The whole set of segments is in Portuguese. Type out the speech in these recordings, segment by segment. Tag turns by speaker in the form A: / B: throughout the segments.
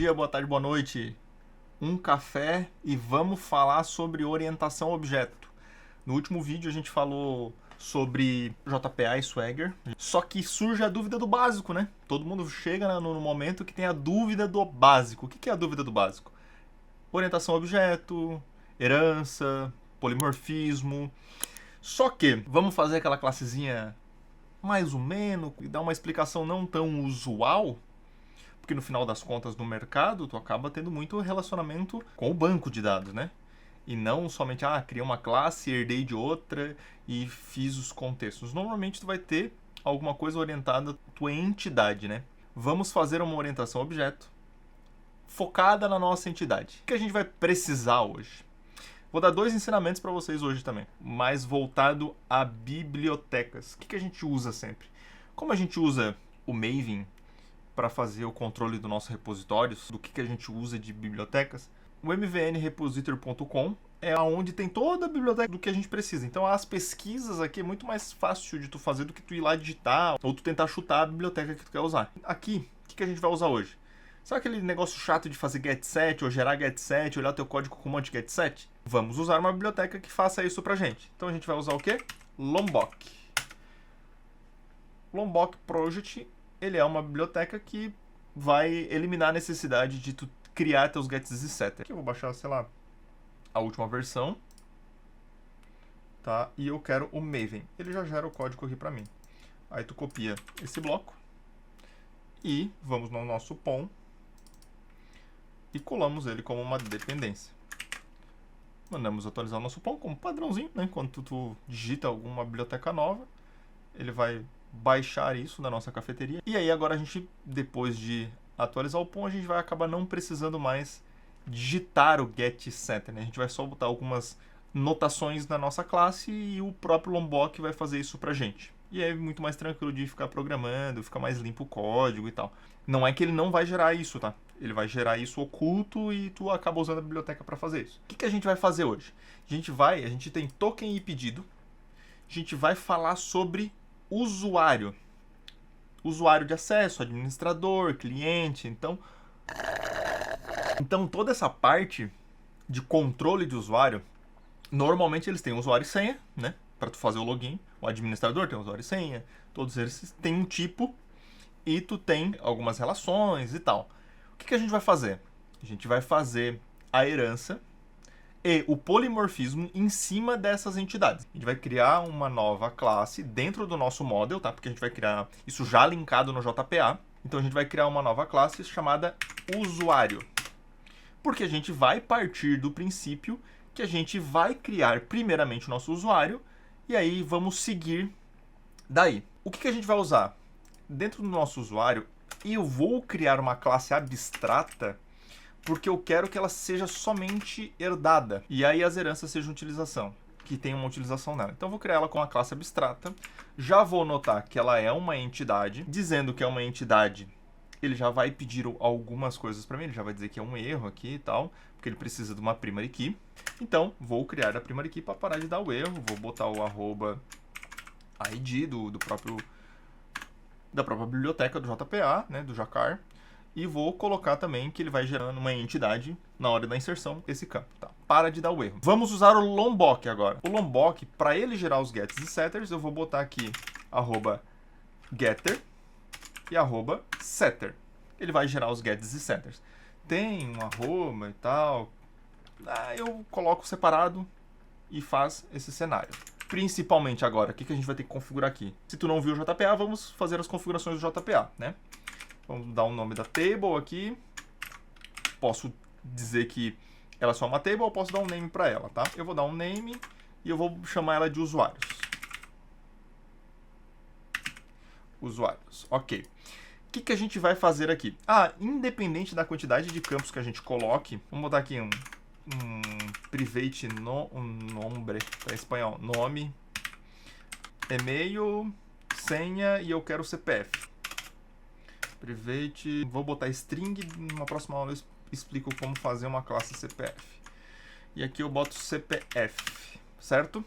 A: dia, boa tarde, boa noite. Um café e vamos falar sobre orientação a objeto. No último vídeo a gente falou sobre JPA e Swagger, só que surge a dúvida do básico, né? Todo mundo chega no momento que tem a dúvida do básico. O que é a dúvida do básico? Orientação a objeto, herança, polimorfismo. Só que vamos fazer aquela classezinha mais ou menos e dar uma explicação não tão usual, porque no final das contas no mercado tu acaba tendo muito relacionamento com o banco de dados, né? E não somente, criei uma classe, herdei de outra e fiz os contextos. Normalmente tu vai ter alguma coisa orientada à tua entidade, né? Vamos fazer uma orientação a objeto focada na nossa entidade. O que a gente vai precisar hoje? Vou dar 2 ensinamentos para vocês hoje também, mais voltado a bibliotecas. O que a gente usa sempre? Como a gente usa o Maven para fazer o controle do nosso repositório, do que a gente usa de bibliotecas, o mvnrepository.com é onde tem toda a biblioteca do que a gente precisa. Então as pesquisas aqui é muito mais fácil de tu fazer do que tu ir lá digitar ou tu tentar chutar a biblioteca que tu quer usar. Aqui, o que a gente vai usar hoje? Sabe aquele negócio chato de fazer getSet ou gerar getSet, olhar teu código com um monte de getSet? Vamos usar uma biblioteca que faça isso pra gente. Então a gente vai usar o quê? Lombok. Lombok Project, ele é uma biblioteca que vai eliminar a necessidade de tu criar teus gets e setters. Aqui eu vou baixar, sei lá, a última versão, tá? E eu quero o Maven. Ele já gera o código aqui pra mim. Aí tu copia esse bloco e vamos no nosso POM e colamos ele como uma dependência. Mandamos atualizar o nosso POM como padrãozinho, né? Quando tu digita alguma biblioteca nova, ele vai baixar isso da nossa cafeteria. E aí agora a gente, depois de atualizar o POM, a gente vai acabar não precisando mais digitar o getSetter, né? A gente vai só botar algumas notações na nossa classe e o próprio Lombok vai fazer isso pra gente. E é muito mais tranquilo de ficar programando, fica mais limpo o código e tal. Não é que ele não vai gerar isso, tá? Ele vai gerar isso oculto e tu acaba usando a biblioteca para fazer isso. O que a gente vai fazer hoje? A gente tem token e pedido. A gente vai falar sobre usuário. Usuário de acesso, administrador, cliente. Então toda essa parte de controle de usuário, normalmente eles têm usuário e senha, né? Para tu fazer o login. O administrador tem usuário e senha. Todos eles têm um tipo e tu tem algumas relações e tal. O que a gente vai fazer? A gente vai fazer a herança e o polimorfismo em cima dessas entidades. A gente vai criar uma nova classe dentro do nosso model, tá? Porque a gente vai criar isso já linkado no JPA. Então a gente vai criar uma nova classe chamada usuário. Porque a gente vai partir do princípio que a gente vai criar primeiramente o nosso usuário e aí vamos seguir daí. O que a gente vai usar? Dentro do nosso usuário, eu vou criar uma classe abstrata porque eu quero que ela seja somente herdada. E aí as heranças sejam utilização, que tem uma utilização nela. Então eu vou criar ela com uma classe abstrata. Já vou notar que ela é uma entidade. Dizendo que é uma entidade, ele já vai pedir algumas coisas para mim. Ele já vai dizer que é um erro aqui e tal, porque ele precisa de uma primary key. Então vou criar a primary key para parar de dar o erro. Vou botar o @id da própria biblioteca do JPA, né, do Jacar, e vou colocar também que ele vai gerando uma entidade na hora da inserção, esse campo, tá? Para de dar o erro. Vamos usar o Lombok agora. O Lombok, para ele gerar os gets e setters, eu vou botar aqui @getter e @setter. Ele vai gerar os gets e setters. Tem um arroba e tal, eu coloco separado e faz esse cenário. Principalmente agora, o que a gente vai ter que configurar aqui? Se tu não viu o JPA, vamos fazer as configurações do JPA, né? Vamos dar o nome da table aqui. Posso dizer que ela é só uma table ou posso dar um name para ela, tá? Eu vou dar um name e eu vou chamar ela de usuários. Usuários, ok. O que a gente vai fazer aqui? Independente da quantidade de campos que a gente coloque, vamos botar aqui um private nombre, para espanhol, nome, e-mail, senha e eu quero CPF. Private, vou botar string, numa próxima aula eu explico como fazer uma classe CPF. E aqui eu boto CPF, certo?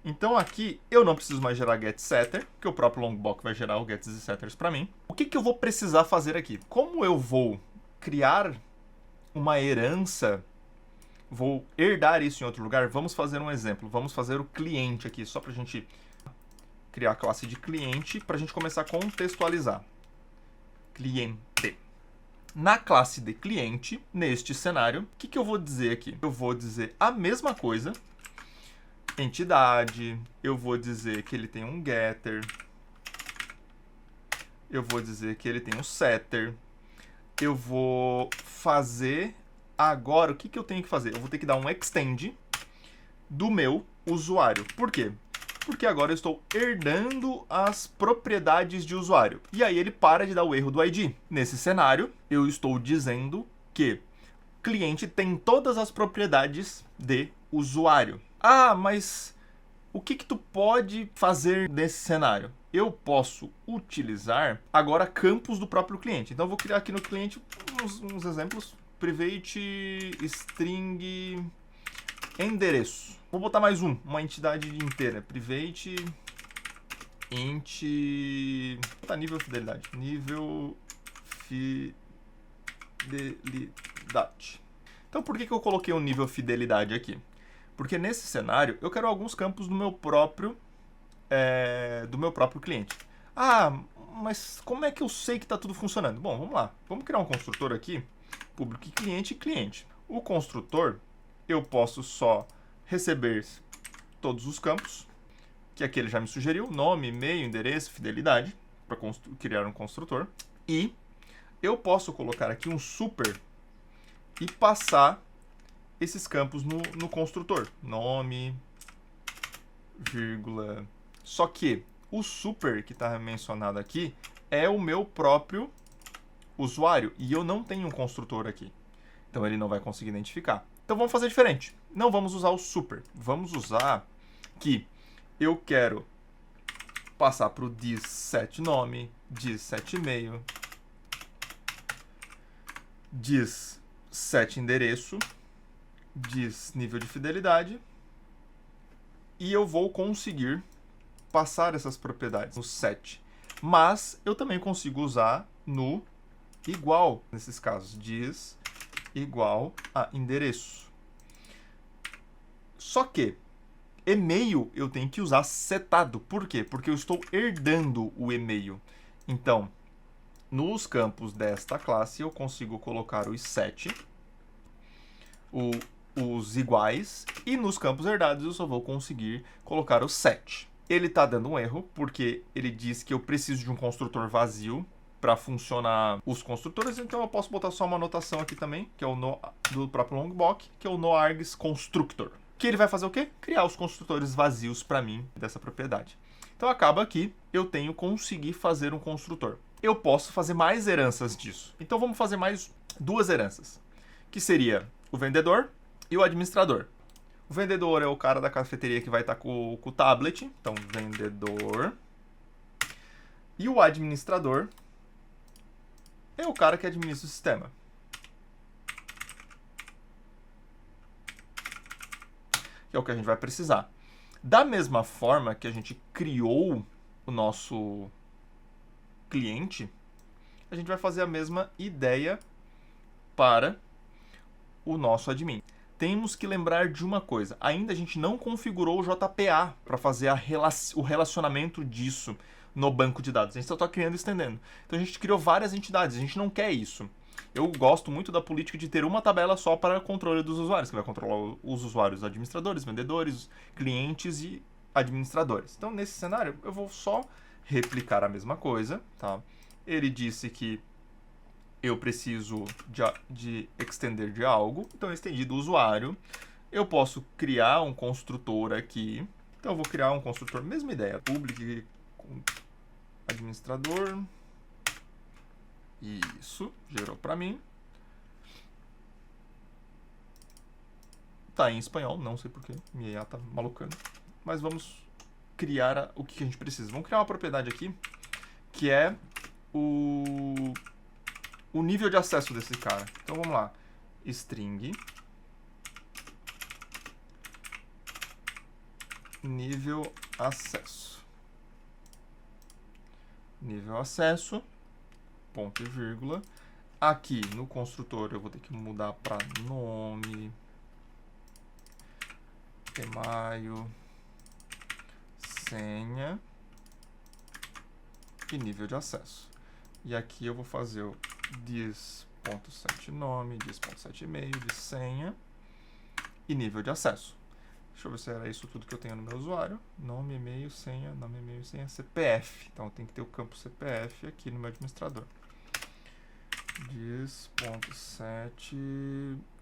A: Então aqui eu não preciso mais gerar getSetter, porque o próprio Lombok vai gerar o gets e setters para mim. O que eu vou precisar fazer aqui? Como eu vou criar uma herança, vou herdar isso em outro lugar. Vamos fazer um exemplo. Vamos fazer o cliente aqui, só para a gente criar a classe de cliente, para a gente começar a contextualizar. Cliente. Na classe de cliente, neste cenário, o que eu vou dizer aqui? Eu vou dizer a mesma coisa, entidade, eu vou dizer que ele tem um getter, eu vou dizer que ele tem um setter, eu vou fazer agora, o que eu tenho que fazer? Eu vou ter que dar um extend do meu usuário. Por quê? Porque agora eu estou herdando as propriedades de usuário. E aí ele para de dar o erro do ID. Nesse cenário, eu estou dizendo que cliente tem todas as propriedades de usuário. Ah, mas o que tu pode fazer nesse cenário? Eu posso utilizar agora campos do próprio cliente. Então eu vou criar aqui no cliente uns exemplos. Private string endereço. Vou botar mais uma entidade inteira. Private int. Vou botar nível fidelidade. Nível fidelidade. Então por que eu coloquei um nível fidelidade aqui? Porque nesse cenário eu quero alguns campos do meu próprio cliente. Ah, mas como é que eu sei que está tudo funcionando? Bom, vamos lá. Vamos criar um construtor aqui. Público cliente e cliente. O construtor, eu posso só receber todos os campos, que aqui ele já me sugeriu, nome, e-mail, endereço, fidelidade, para criar um construtor. E eu posso colocar aqui um super e passar esses campos no construtor. Nome, vírgula. Só que o super que está mencionado aqui é o meu próprio usuário e eu não tenho um construtor aqui. Então ele não vai conseguir identificar. Então vamos fazer diferente. Não vamos usar o super. Vamos usar que eu quero passar para o dis7nome, dis7e-mail, dis7endereço, dis nível de fidelidade. E eu vou conseguir passar essas propriedades no set. Mas eu também consigo usar no igual, nesses casos, dis igual a endereço. Só que e-mail eu tenho que usar setado. Por quê? Porque eu estou herdando o e-mail. Então, nos campos desta classe eu consigo colocar os set, os iguais, e nos campos herdados eu só vou conseguir colocar o set. Ele está dando um erro, porque ele diz que eu preciso de um construtor vazio para funcionar os construtores, então eu posso botar só uma anotação aqui também, que é o do próprio Longblock, que é o noargs constructor. Que ele vai fazer o quê? Criar os construtores vazios para mim dessa propriedade. Então acaba que eu tenho conseguir fazer um construtor. Eu posso fazer mais heranças disso. Então vamos fazer mais duas heranças, que seria o vendedor e o administrador. O vendedor é o cara da cafeteria que vai estar com o tablet, então vendedor. E o administrador é o cara que administra o sistema. Que é o que a gente vai precisar. Da mesma forma que a gente criou o nosso cliente, a gente vai fazer a mesma ideia para o nosso admin. Temos que lembrar de uma coisa. Ainda a gente não configurou o JPA para fazer o relacionamento disso no banco de dados. A gente só está criando e estendendo. Então a gente criou várias entidades. A gente não quer isso. Eu gosto muito da política de ter uma tabela só para controle dos usuários, que vai controlar os usuários administradores, vendedores, clientes e administradores. Então, nesse cenário, eu vou só replicar a mesma coisa. Tá? Ele disse que eu preciso de extender de algo, então eu estendi do usuário. Eu posso criar um construtor aqui. Então, eu vou criar um construtor, mesma ideia, public administrador. Isso, gerou para mim. Tá em espanhol, não sei porquê. Minha IA tá malucando. Mas vamos criar o que a gente precisa. Vamos criar uma propriedade aqui, que é o nível de acesso desse cara. Então vamos lá. String nível acesso. Nível acesso, ponto e vírgula. Aqui no construtor eu vou ter que mudar para nome, e-mail, senha e nível de acesso. E aqui eu vou fazer o dis.setNome, dis.setEmail, de senha e nível de acesso. Deixa eu ver se era isso tudo que eu tenho no meu usuário. Nome, e-mail, senha, CPF. Então tem que ter o campo CPF aqui no meu administrador. Dis.set,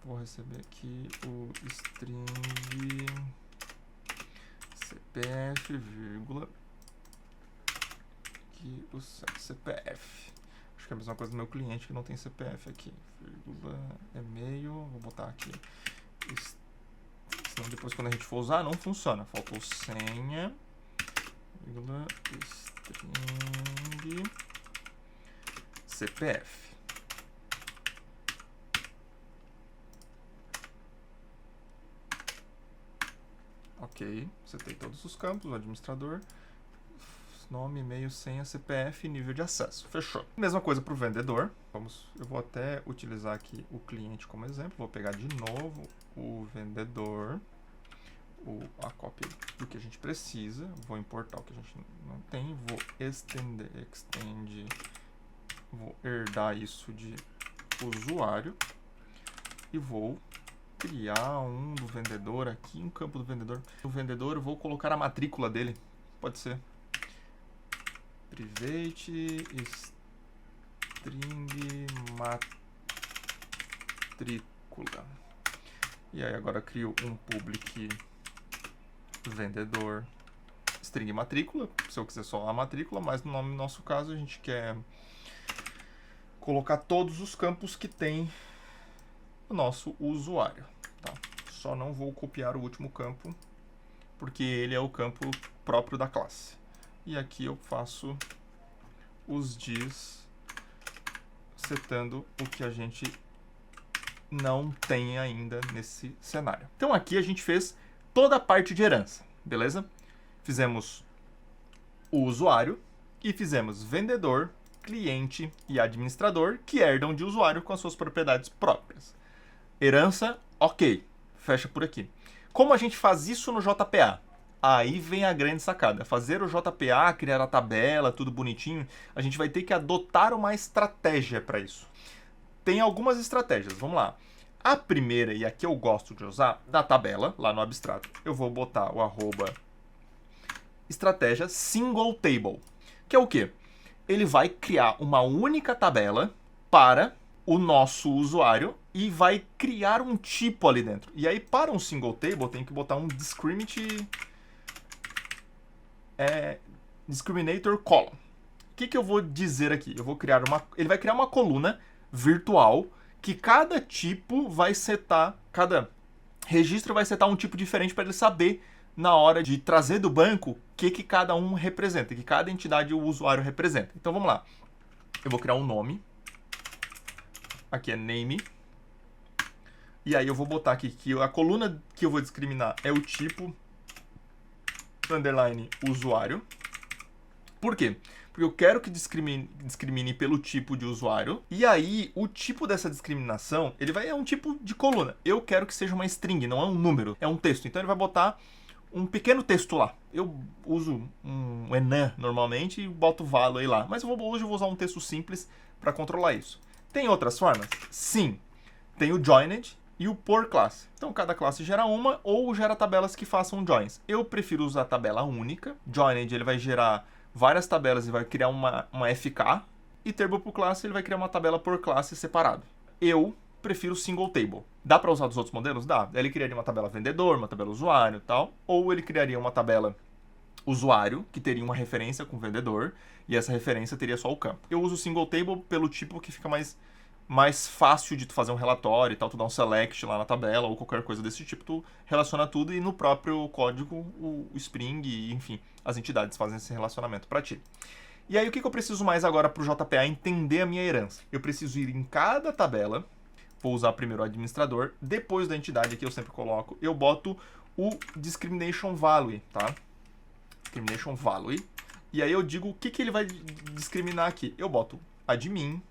A: vou receber aqui o string CPF, vírgula, aqui o CPF. Acho que é a mesma coisa do meu cliente que não tem CPF aqui. Vírgula, e-mail, vou botar aqui. Senão depois quando a gente for usar não funciona. Faltou senha, vírgula, string CPF. Ok, setei todos os campos, o administrador, nome, e-mail, senha, CPF e nível de acesso. Fechou. Mesma coisa para o vendedor. Eu vou até utilizar aqui o cliente como exemplo. Vou pegar de novo o vendedor, a cópia do que a gente precisa. Vou importar o que a gente não tem. Vou vou herdar isso de usuário e vou criar um do vendedor aqui, um campo do vendedor. No vendedor eu vou colocar a matrícula dele, pode ser private string matrícula. E aí agora eu crio um public vendedor string matrícula, se eu quiser só a matrícula, mas no nosso caso a gente quer colocar todos os campos que tem o nosso usuário, tá? Só não vou copiar o último campo, porque ele é o campo próprio da classe. E aqui eu faço os dis, setando o que a gente não tem ainda nesse cenário. Então aqui a gente fez toda a parte de herança, beleza? Fizemos o usuário e fizemos vendedor, cliente e administrador, que herdam de usuário com as suas propriedades próprias. Herança, ok. Fecha por aqui. Como a gente faz isso no JPA? Aí vem a grande sacada. Fazer o JPA, criar a tabela, tudo bonitinho, a gente vai ter que adotar uma estratégia para isso. Tem algumas estratégias, vamos lá. A primeira, e a que eu gosto de usar, da tabela, lá no abstrato, eu vou botar o arroba estratégia single table, que é o quê? Ele vai criar uma única tabela para o nosso usuário e vai criar um tipo ali dentro. E aí, para um single table, tem que botar um discriminator column. O que eu vou dizer aqui? Eu vou criar ele vai criar uma coluna virtual que cada tipo vai setar, cada registro vai setar um tipo diferente para ele saber na hora de trazer do banco o que cada um representa, que cada entidade o usuário representa. Então vamos lá. Eu vou criar um nome. Aqui é name. E aí eu vou botar aqui que a coluna que eu vou discriminar é o tipo underline usuário. Por quê? Porque eu quero que discrimine pelo tipo de usuário. E aí, o tipo dessa discriminação, é um tipo de coluna. Eu quero que seja uma string, não é um número, é um texto. Então ele vai botar um pequeno texto lá. Eu uso um enan normalmente e boto value lá. Mas hoje eu vou usar um texto simples para controlar isso. Tem outras formas? Sim. Tem o joined e o por classe. Então cada classe gera uma ou gera tabelas que façam joins. Eu prefiro usar a tabela única. Joined ele vai gerar várias tabelas e vai criar uma FK. E turbo por classe ele vai criar uma tabela por classe separado. Eu prefiro single table. Dá para usar dos outros modelos? Dá. Ele criaria uma tabela vendedor, uma tabela usuário e tal. Ou ele criaria uma tabela usuário, que teria uma referência com o vendedor, e essa referência teria só o campo. Eu uso o single table pelo tipo que fica mais fácil de tu fazer um relatório e tal, tu dá um select lá na tabela ou qualquer coisa desse tipo, tu relaciona tudo e no próprio código o Spring e, enfim, as entidades fazem esse relacionamento para ti. E aí o que eu preciso mais agora para o JPA entender a minha herança? Eu preciso ir em cada tabela, vou usar primeiro o administrador, depois da entidade que eu sempre coloco, eu boto o discrimination value, tá? Discrimination value. E aí eu digo o que ele vai discriminar aqui. Eu boto admin,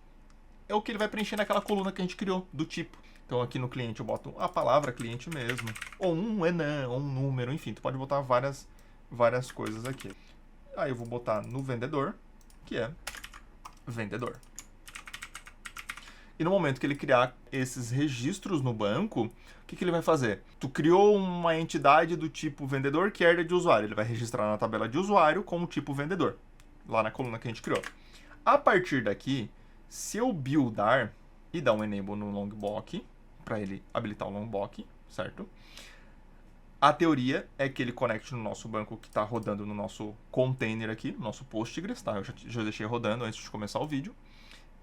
A: é o que ele vai preencher naquela coluna que a gente criou, do tipo. Então aqui no cliente eu boto a palavra cliente mesmo, ou um enam, ou um número, enfim, tu pode botar várias coisas aqui. Aí eu vou botar no vendedor, que é vendedor. E no momento que ele criar esses registros no banco, o que ele vai fazer? Tu criou uma entidade do tipo vendedor que herda de usuário. Ele vai registrar na tabela de usuário como tipo vendedor, lá na coluna que a gente criou. A partir daqui, se eu buildar e dar um enable no longblock, para ele habilitar o longblock, certo? A teoria é que ele conecte no nosso banco que está rodando no nosso container aqui, no nosso Postgres, tá? Eu já deixei rodando antes de começar o vídeo.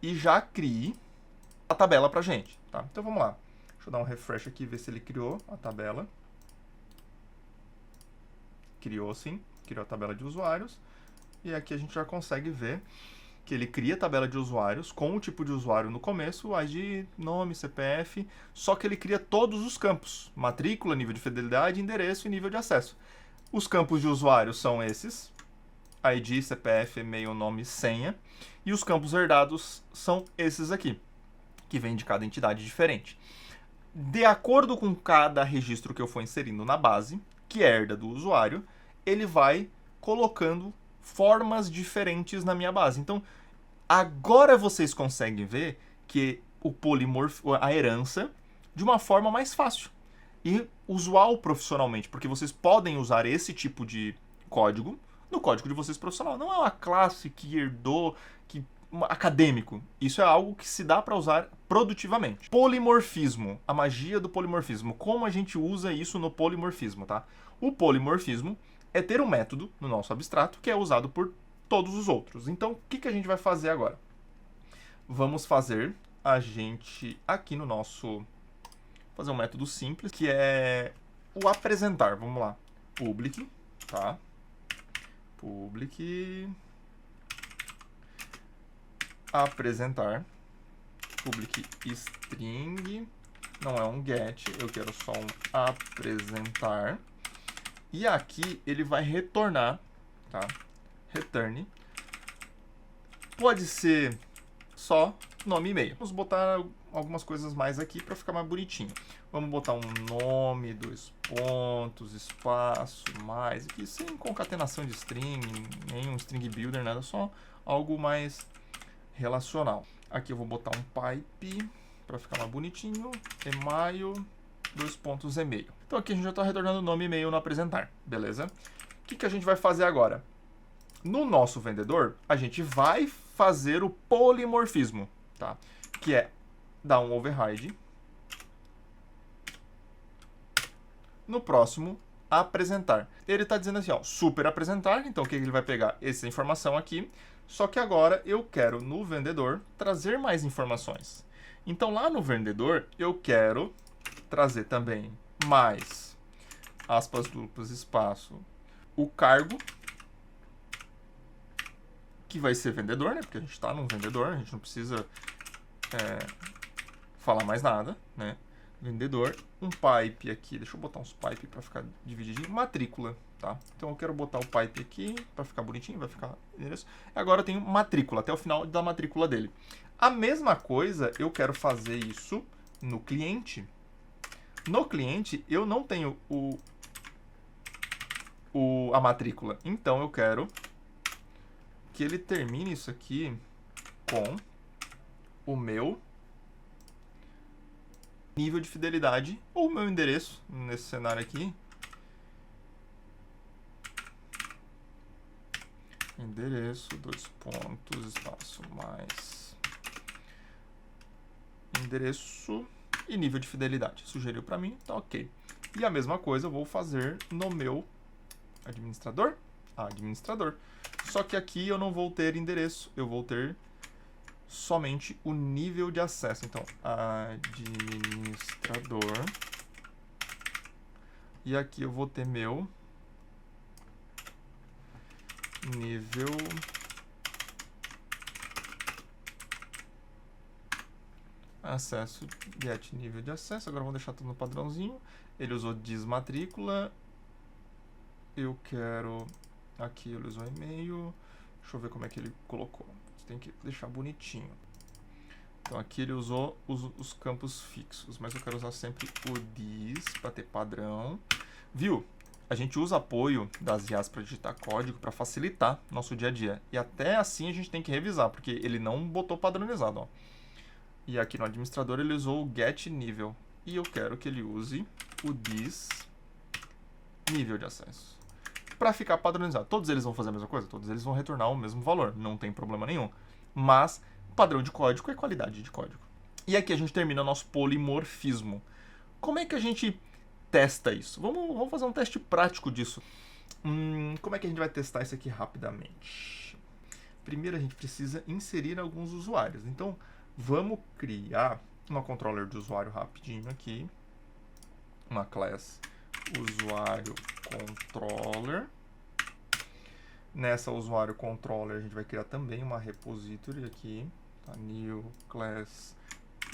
A: E já crie a tabela pra gente, tá? Então vamos lá. Deixa eu dar um refresh aqui, ver se ele criou a tabela. Criou sim, criou a tabela de usuários. E aqui a gente já consegue ver que ele cria a tabela de usuários com o tipo de usuário no começo, ID, nome, CPF, só que ele cria todos os campos: matrícula, nível de fidelidade, endereço e nível de acesso. Os campos de usuário são esses: ID, CPF, e-mail, nome, senha. E os campos herdados são esses aqui, que vem de cada entidade diferente. De acordo com cada registro que eu for inserindo na base, que herda do usuário, ele vai colocando formas diferentes na minha base. Então, agora vocês conseguem ver que a herança de uma forma mais fácil e usual profissionalmente, porque vocês podem usar esse tipo de código no código de vocês profissional. Não é uma classe que herdou, acadêmico. Isso é algo que se dá para usar produtivamente. Polimorfismo, a magia do polimorfismo. Como a gente usa isso no polimorfismo, tá? O polimorfismo é ter um método no nosso abstrato que é usado por todos os outros. Então, o que a gente vai fazer agora? Vamos fazer aqui no nosso... fazer um método simples, que é o apresentar. Vamos lá. Public, tá? Public... apresentar. Public string. Não é um get, eu quero só um apresentar. E aqui ele vai retornar, tá? Return. Pode ser só nome e e-mail. Vamos botar algumas coisas mais aqui para ficar mais bonitinho. Vamos botar um nome, 2 pontos, espaço, mais. Aqui sem concatenação de string, nenhum string builder, nada. Só algo mais relacional. Aqui eu vou botar um pipe para ficar mais bonitinho. Email, 2 pontos e-mail. Então aqui a gente já está retornando nome e e-mail no apresentar, beleza? O que a gente vai fazer agora? No nosso vendedor, a gente vai fazer o polimorfismo, tá? Que é dar um override. No próximo, apresentar. Ele está dizendo assim, ó, super apresentar. Então o que ele vai pegar? Essa informação aqui. Só que agora eu quero no vendedor trazer mais informações. Então lá no vendedor eu quero trazer também mais aspas duplas, espaço, o cargo, que vai ser vendedor, né? Porque a gente está num vendedor, a gente não precisa falar mais nada, né? Vendedor, um pipe aqui, deixa eu botar uns pipe para ficar divididinho, matrícula, tá? Então eu quero botar o pipe aqui para ficar bonitinho, vai ficar endereço. Agora eu tenho matrícula, até o final da matrícula dele. A mesma coisa eu quero fazer isso no cliente. No cliente eu não tenho a matrícula, então eu quero que ele termine isso aqui com o meu nível de fidelidade ou o meu endereço, nesse cenário aqui. Endereço, 2 pontos, espaço, mais endereço e nível de fidelidade. Sugeriu para mim, tá ok. E a mesma coisa eu vou fazer no meu administrador. Só que aqui eu não vou ter endereço, eu vou ter somente o nível de acesso. Então, administrador. E aqui eu vou ter meu nível acesso, get nível de acesso. Agora vamos deixar tudo no padrãozinho. Ele usou desmatrícula. Eu quero... aqui ele usou e-mail. Deixa eu ver como é que ele colocou. Você tem que deixar bonitinho. Então aqui ele usou os campos fixos, mas eu quero usar sempre o this para ter padrão. Viu? A gente usa apoio das IAs para digitar código para facilitar nosso dia a dia. E até assim a gente tem que revisar, porque ele não botou padronizado, ó. E aqui no administrador ele usou o get nível. E eu quero que ele use o this nível de acesso. Para ficar padronizado. Todos eles vão fazer a mesma coisa? Todos eles vão retornar o mesmo valor. Não tem problema nenhum. Mas padrão de código é qualidade de código. E aqui a gente termina nosso polimorfismo. Como é que a gente testa isso? Vamos fazer um teste prático disso. Como é que a gente vai testar isso aqui rapidamente? Primeiro a gente precisa inserir alguns usuários. Então vamos criar uma controller de usuário rapidinho aqui. Uma class usuário controller. Nessa usuário controller a gente vai criar também uma repository aqui. Tá? New class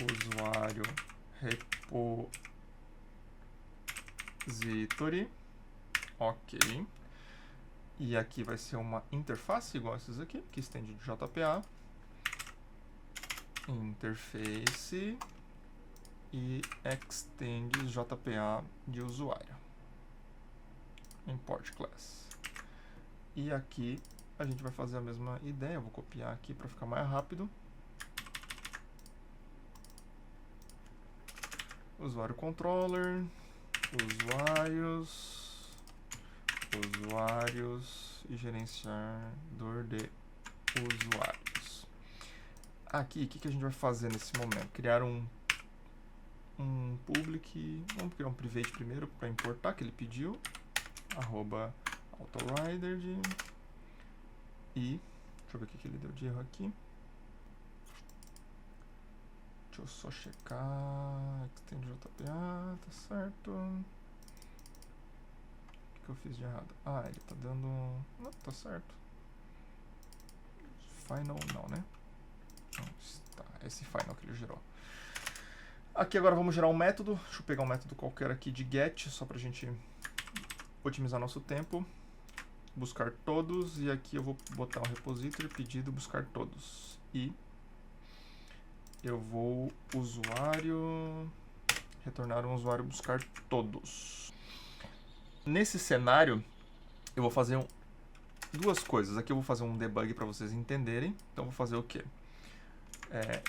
A: usuário repository. Ok. E aqui vai ser uma interface igual essas aqui, que estende de JPA. Interface e extends JPA de usuário. Import class. E aqui a gente vai fazer a mesma ideia. Vou copiar aqui para ficar mais rápido. Usuário controller, usuários e gerenciador de usuários. Aqui, o que a gente vai fazer nesse momento? Criar um public, vamos criar um private primeiro para importar, que ele pediu, arroba autorider e, deixa eu ver o que ele deu de erro aqui. Deixa eu só checar, extend JPA, tá certo. O que eu fiz de errado? Ah, ele tá dando, não, tá certo. Final não, né? Não, tá, esse final que ele gerou. Aqui agora vamos gerar um método. Deixa eu pegar um método qualquer aqui de get, só pra gente otimizar nosso tempo. Buscar todos, e aqui eu vou botar um repository pedido buscar todos. E eu vou retornar um usuário buscar todos. Nesse cenário, eu vou fazer duas coisas. Aqui eu vou fazer um debug para vocês entenderem. Então, vou fazer o quê?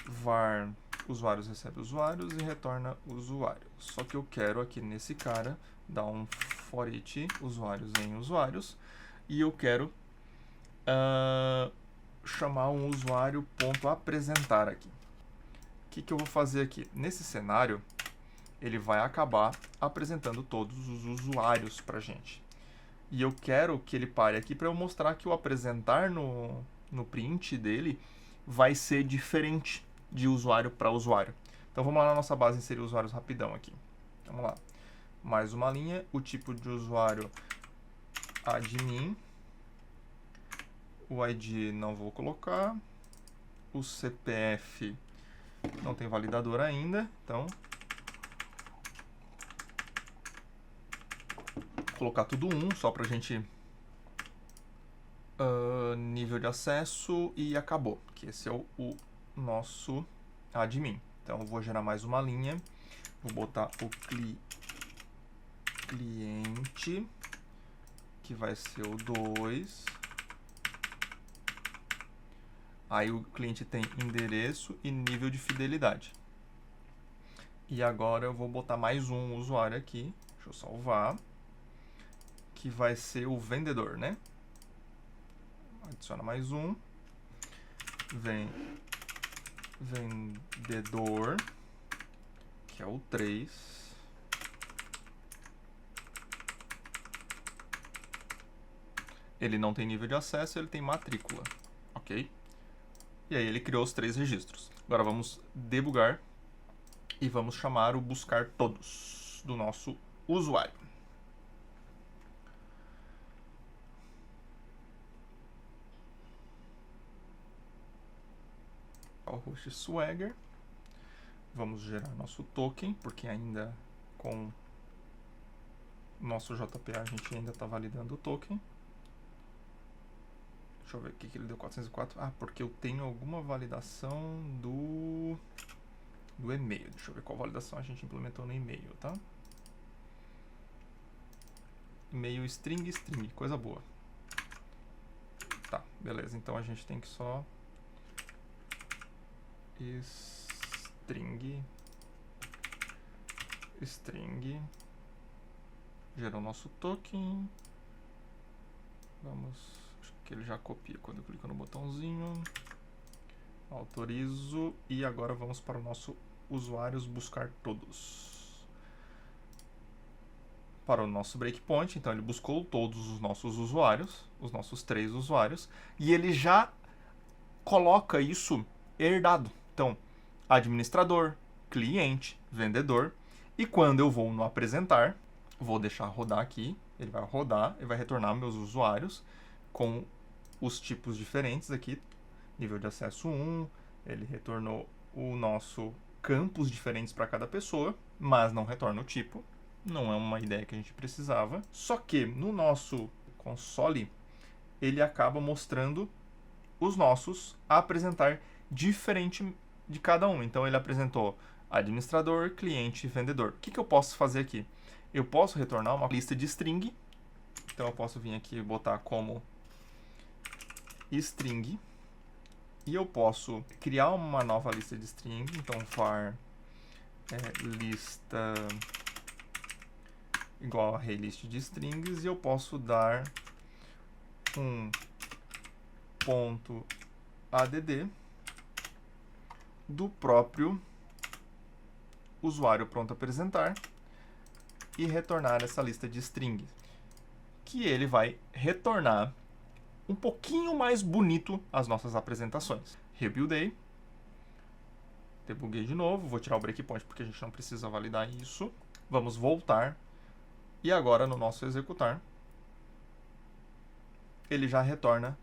A: Var usuários recebe usuários e retorna usuário. Só que eu quero aqui nesse cara dar um for each usuários em usuários. E eu quero chamar um usuário ponto apresentar aqui. O que eu vou fazer aqui? Nesse cenário, ele vai acabar apresentando todos os usuários para a gente. E eu quero que ele pare aqui para eu mostrar que o apresentar no print dele vai ser diferente de usuário para usuário. Então vamos lá na nossa base inserir usuários rapidão aqui. Vamos lá. Mais uma linha, o tipo de usuário admin. O ID não vou colocar. O CPF não tem validador ainda, então vou colocar tudo 1, só pra gente nível de acesso e acabou, que esse é o nosso admin. Então eu vou gerar mais uma linha, vou botar o cliente, que vai ser o 2. Aí o cliente tem endereço e nível de fidelidade. E agora eu vou botar mais um usuário aqui, deixa eu salvar, que vai ser o vendedor, né? Adiciona mais um. Vendedor, que é o 3. Ele não tem nível de acesso, ele tem matrícula, ok? E aí ele criou os 3 registros. Agora vamos debugar e vamos chamar o buscar todos do nosso usuário. O host Swagger. Vamos gerar nosso token, porque ainda com nosso JPA a gente ainda está validando o token. Deixa eu ver o que ele deu 404. Ah, porque eu tenho alguma validação do e-mail. Deixa eu ver qual validação a gente implementou no e-mail, tá? E-mail string, coisa boa. Tá, beleza. Então a gente tem que só string gerou nosso token. Vamos, acho que ele já copia quando eu clico no botãozinho. Autorizo e agora vamos para o nosso usuários buscar todos. Para o nosso breakpoint, então ele buscou todos os nossos usuários, os nossos 3 usuários, e ele já coloca isso herdado. Então, administrador, cliente, vendedor, e quando eu vou no apresentar, vou deixar rodar aqui, ele vai rodar e vai retornar meus usuários com os tipos diferentes aqui, nível de acesso 1, ele retornou o nosso campos diferentes para cada pessoa, mas não retorna o tipo. Não é uma ideia que a gente precisava. Só que no nosso console, ele acaba mostrando os nossos a apresentar diferente de cada um. Então ele apresentou administrador, cliente e vendedor. O que eu posso fazer aqui? Eu posso retornar uma lista de string. Então eu posso vir aqui e botar como string. E eu posso criar uma nova lista de string. Então var lista igual a array-list de strings, e eu posso dar um ponto .add do próprio usuário pronto a apresentar e retornar essa lista de strings, que ele vai retornar um pouquinho mais bonito as nossas apresentações. Rebuildei, debuguei de novo, vou tirar o breakpoint porque a gente não precisa validar isso. Vamos voltar. E agora, no nosso executar, ele já retorna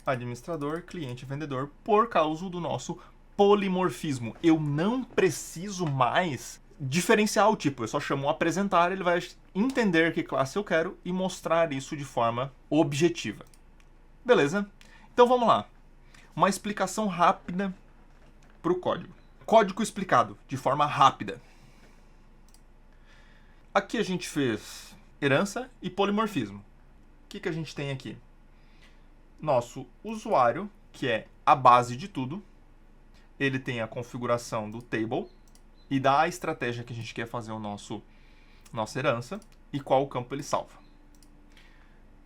A: administrador, cliente e vendedor por causa do nosso polimorfismo. Eu não preciso mais diferenciar o tipo. Eu só chamo apresentar, ele vai entender que classe eu quero e mostrar isso de forma objetiva. Beleza? Então vamos lá. Uma explicação rápida para o código. Código explicado de forma rápida. Aqui a gente fez herança e polimorfismo. O que a gente tem aqui? Nosso usuário, que é a base de tudo, ele tem a configuração do table e da estratégia que a gente quer fazer nossa herança e qual campo ele salva.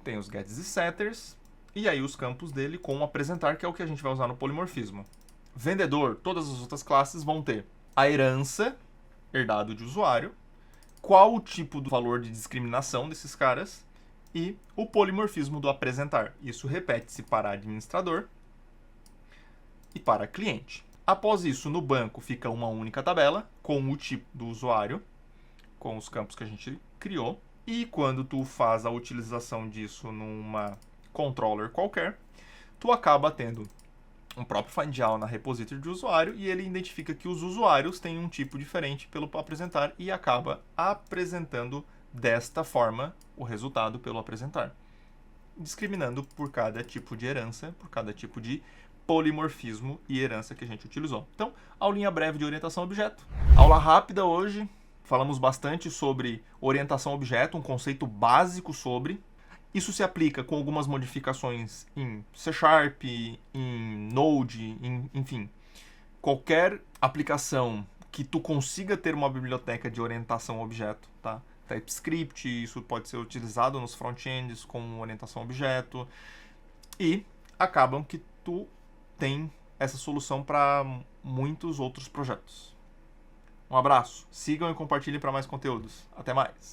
A: Tem os gets e setters e aí os campos dele com o apresentar, que é o que a gente vai usar no polimorfismo. Vendedor, todas as outras classes vão ter a herança, herdado de usuário, qual o tipo do valor de discriminação desses caras e o polimorfismo do apresentar. Isso repete-se para administrador e para cliente. Após isso, no banco fica uma única tabela com o tipo do usuário, com os campos que a gente criou. E quando tu faz a utilização disso numa controller qualquer, tu acaba tendo um próprio find-all na repository de usuário e ele identifica que os usuários têm um tipo diferente pelo apresentar e acaba apresentando desta forma o resultado pelo apresentar, discriminando por cada tipo de herança, por cada tipo de polimorfismo e herança que a gente utilizou. Então, aulinha breve de orientação a objeto. Aula rápida hoje, falamos bastante sobre orientação a objeto, um conceito básico sobre. Isso se aplica com algumas modificações em C#, em Node, enfim. Qualquer aplicação que tu consiga ter uma biblioteca de orientação a objeto, tá? TypeScript, isso pode ser utilizado nos front-ends com orientação a objeto. E acabam que tu tem essa solução para muitos outros projetos. Um abraço, sigam e compartilhem para mais conteúdos. Até mais!